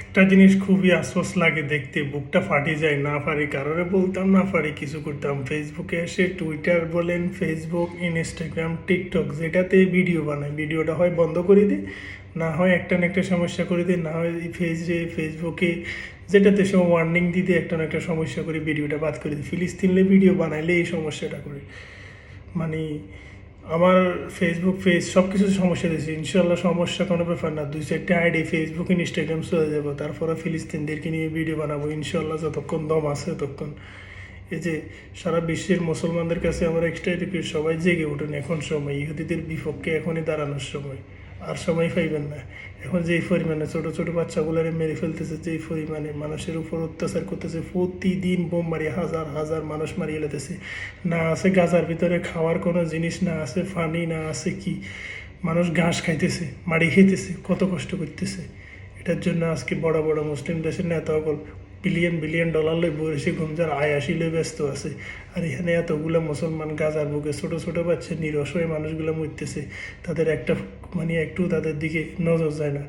একটা জিনিস খুবই আফসোস লাগে দেখতে, বুকটা ফাটে যায়। না পারি, কারোরে বলতাম, না পারি কিছু করতাম। ফেসবুকে এসে টুইটার বলেন, ফেসবুক, ইনস্টাগ্রাম, টিকটক, যেটাতে ভিডিও বানায়, ভিডিওটা হয় বন্ধ করে দিই, না হয় একটা না একটা সমস্যা করে দিই, না হয় এই ফেসবুকে যেটাতে সে ওয়ার্নিং দিতে একটা না একটা সমস্যা করে ভিডিওটা বাদ করে দিই। ফিলিস্তিনলে ভিডিও বানাইলে এই সমস্যাটা করে, মানে আমার ফেসবুক সব কিছু সমস্যা দিয়েছে। ইনশাল্লাহ সমস্যা কোনো ব্যাপার না, 2-4টা আইডি ফেসবুক ইনস্টাগ্রাম চলে যাবো, তারপরে ফিলিস্তিনদেরকে নিয়ে ভিডিও বানাবো ইনশাল্লাহ, যতক্ষণ দম আছে ততক্ষণ। এই যে সারা বিশ্বের মুসলমানদের কাছে আমার এক্সট্রা রিকোয়েস্ট, সবাই জেগে উঠুন, এখন সময় ইহুদিদের বিপক্ষে এখনই দাঁড়ানোর সময়, আর সময় পাইবেন না। এখন যেই পরিমাণে ছোট ছোট বাচ্চাগুলারে মেরে ফেলতেছে, যেই পরিমাণে মানুষের উপর অত্যাচার করতেছে, প্রতিদিন বোম মারি হাজার হাজার মানুষ মারিয়ে লেতেছে। না আছে গাজার ভিতরে খাওয়ার কোনো জিনিস, না আছে পানি, না আছে কি, মানুষ ঘাস খাইতেছে, মাড়ি খেতেছে, কত কষ্ট করতেছে। এটার জন্য আজকে বড় বড় মুসলিম দেশের নেতাসকল বিলিয়ন বিলিয়ন ডলার লই বসে ঘুমজার আয়াসি লই ব্যস্ত আছে। আর এখানে এতগুলো মুসলমান গাজার বুকে ছোট ছোট বাচ্চা নিরস হয়ে মানুষগুলো মরতেছে, তাদের একটা একটু তাদের দিকে নজর যায় না।